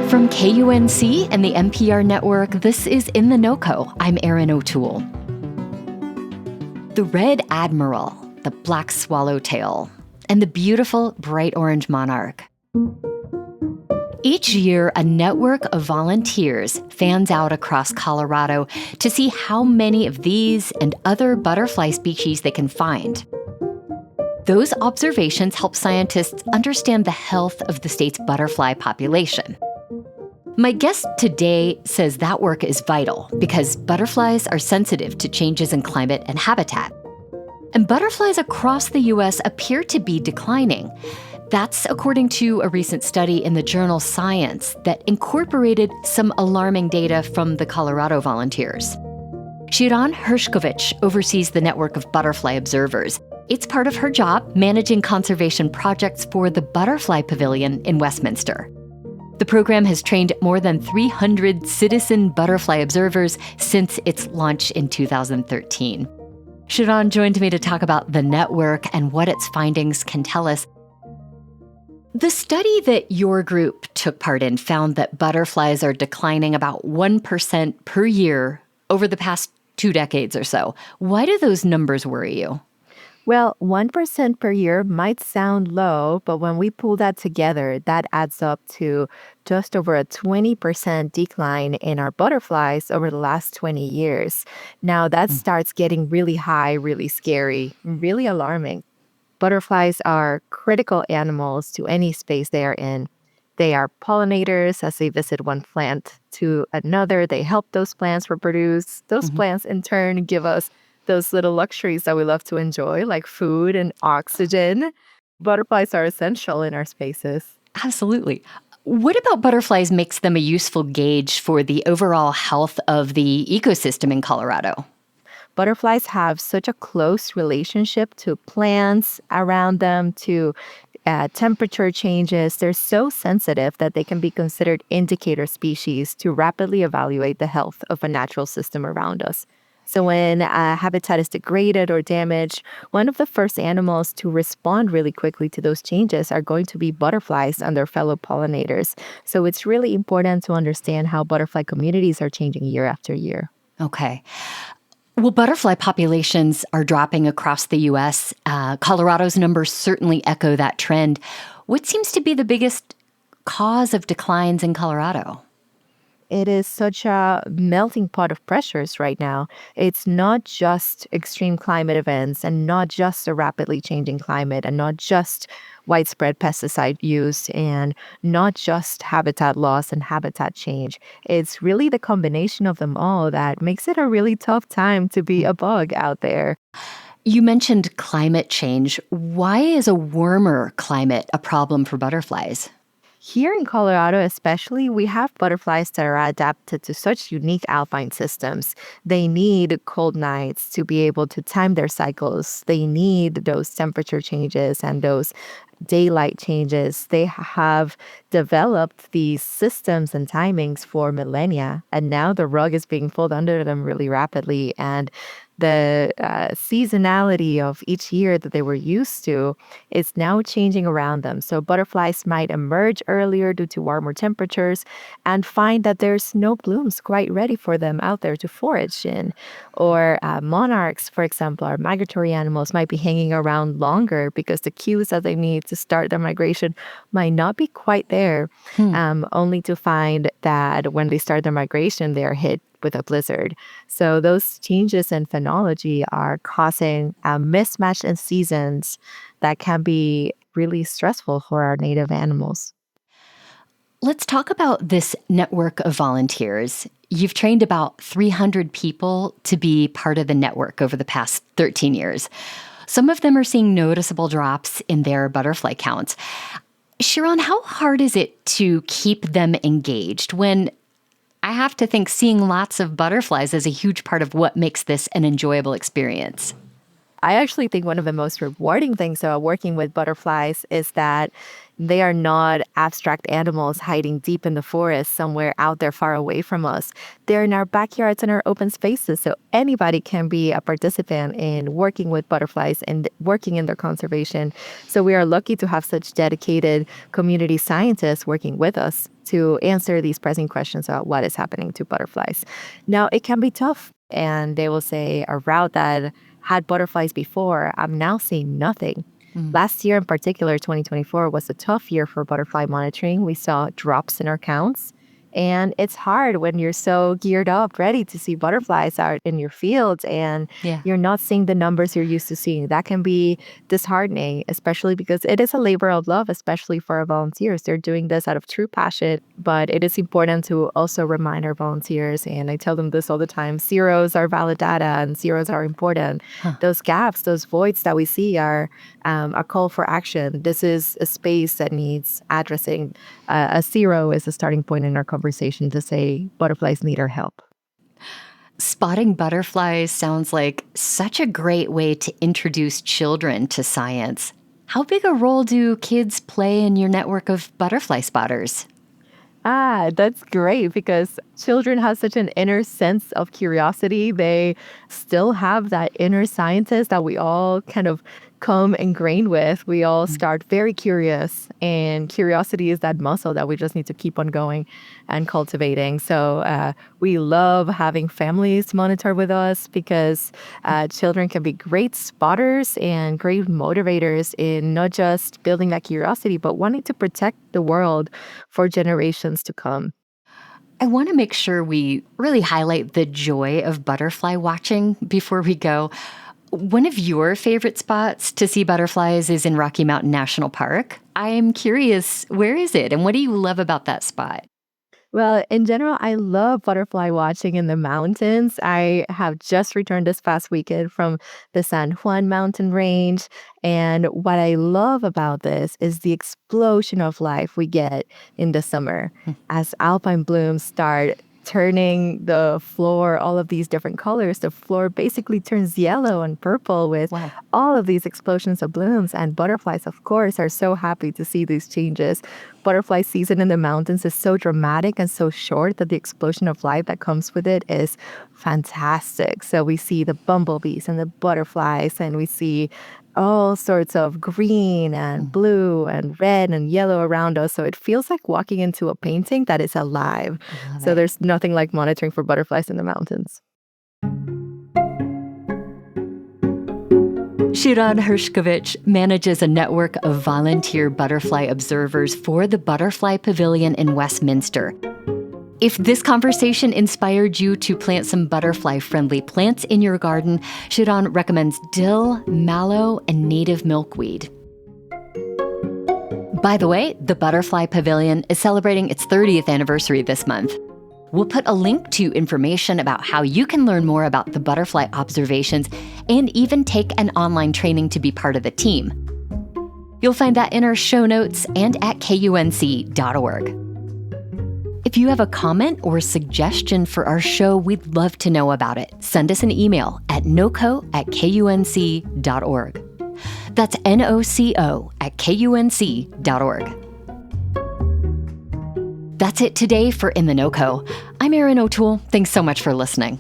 From KUNC and the NPR network, this is In The NoCo. I'm Erin O'Toole. The red admiral, the black swallowtail, and the beautiful bright orange monarch. Each year, a network of volunteers fans out across Colorado to see how many of these and other butterfly species they can find. Those observations help scientists understand the health of the state's butterfly population. My guest today says that work is vital because butterflies are sensitive to changes in climate and habitat. And butterflies across the U.S. appear to be declining. That's according to a recent study in the journal Science that incorporated some alarming data from the Colorado volunteers. Shiran oversees the network of butterfly observers. It's part of her job managing conservation projects for the Butterfly Pavilion in Westminster. The program has trained more than 300 citizen butterfly observers since its launch in 2013. Shiran joined me to talk about the network and what its findings can tell us. The study that your group took part in found that butterflies are declining about 1% per year over the past 2 decades or so. Why do those numbers worry you? Well, 1% per year might sound low, but when we pull that together, that adds up to just over a 20% decline in our butterflies over the last 20 years. Now, that starts getting really high, really scary, really alarming. Butterflies are critical animals to any space they are in. They are pollinators as they visit one plant to another. They help those plants reproduce. Those plants, in turn, give us those little luxuries that we love to enjoy, like food and oxygen. Butterflies are essential in our spaces. Absolutely. What about butterflies makes them a useful gauge for the overall health of the ecosystem in Colorado? Butterflies have such a close relationship to plants around them, to temperature changes. They're so sensitive that they can be considered indicator species to rapidly evaluate the health of a natural system around us. So when a habitat is degraded or damaged, one of the first animals to respond really quickly to those changes are going to be butterflies and their fellow pollinators. So it's really important to understand how butterfly communities are changing year after year. Okay. Well, butterfly populations are dropping across the U.S. Colorado's numbers certainly echo that trend. What seems to be the biggest cause of declines in Colorado? It is such a melting pot of pressures right now. It's not just extreme climate events and not just a rapidly changing climate and not just widespread pesticide use and not just habitat loss and habitat change. It's really the combination of them all that makes it a really tough time to be a bug out there. You mentioned climate change. Why is a warmer climate a problem for butterflies? Here in Colorado, especially, we have butterflies that are adapted to such unique alpine systems. They need cold nights to be able to time their cycles. They need those temperature changes and those daylight changes. They have developed these systems and timings for millennia, and now the rug is being pulled under them really rapidly. And the seasonality of each year that they were used to is now changing around them. So butterflies might emerge earlier due to warmer temperatures and find that there's no blooms quite ready for them out there to forage in. Or monarchs, for example, our migratory animals might be hanging around longer because the cues that they need to start their migration might not be quite there, only to find that when they start their migration, they're hit with a blizzard. So those changes in phenology are causing a mismatch in seasons that can be really stressful for our native animals. Let's talk about this network of volunteers. You've trained about 300 people to be part of the network over the past 13 years. Some of them are seeing noticeable drops in their butterfly counts. Shiran, how hard is it to keep them engaged when I have to think seeing lots of butterflies is a huge part of what makes this an enjoyable experience? I actually think one of the most rewarding things about working with butterflies is that they are not abstract animals hiding deep in the forest somewhere out there far away from us. They're in our backyards and our open spaces, so anybody can be a participant in working with butterflies and working in their conservation. So we are lucky to have such dedicated community scientists working with us to answer these pressing questions about what is happening to butterflies. Now, it can be tough, and they will say a route that had butterflies before, I'm now seeing nothing. Last year in particular, 2024, was a tough year for butterfly monitoring. We saw drops in our counts. And it's hard when you're so geared up, ready to see butterflies out in your fields, and you're not seeing the numbers you're used to seeing. That can be disheartening, especially because it is a labor of love, especially for our volunteers. They're doing this out of true passion, but it is important to also remind our volunteers, and I tell them this all the time, zeros are valid data and zeros are important. Those gaps, those voids that we see are a call for action. This is a space that needs addressing. A zero is a starting point in our conversation to say butterflies need our help. Spotting butterflies sounds like such a great way to introduce children to science. How big a role do kids play in your network of butterfly spotters? That's great because children have such an inner sense of curiosity. They still have that inner scientist that we all kind of come ingrained with. We all start very curious, and curiosity is that muscle that we just need to keep on going and cultivating. So we love having families monitor with us because children can be great spotters and great motivators in not just building that curiosity, but wanting to protect the world for generations to come. I want to make sure we really highlight the joy of butterfly watching before we go. One of your favorite spots to see butterflies is in Rocky Mountain National Park. I'm curious, where is it and what do you love about that spot? Well, in general, I love butterfly watching in the mountains. I have just returned this past weekend from the San Juan mountain range. And what I love about this is the explosion of life we get in the summer as alpine blooms start turning the floor all of these different colors. The floor basically turns yellow and purple with all of these explosions of blooms. And butterflies, of course, are so happy to see these changes. Butterfly season in the mountains is so dramatic and so short that the explosion of life that comes with it is fantastic. So we see the bumblebees and the butterflies, and we see all sorts of green and blue and red and yellow around us. So it feels like walking into a painting that is alive. So there's nothing like monitoring for butterflies in the mountains. Shiran Hershkovich manages a network of volunteer butterfly observers for the Butterfly Pavilion in Westminster. If this conversation inspired you to plant some butterfly-friendly plants in your garden, Shiran recommends dill, mallow, and native milkweed. By the way, the Butterfly Pavilion is celebrating its 30th anniversary this month. We'll put a link to information about how you can learn more about the butterfly observations and even take an online training to be part of the team. You'll find that in our show notes and at KUNC.org. If you have a comment or suggestion for our show, we'd love to know about it. Send us an email at noco@kunc.org. That's NOCO@kunc.org. That's it today for In The NoCo. I'm Erin O'Toole. Thanks so much for listening.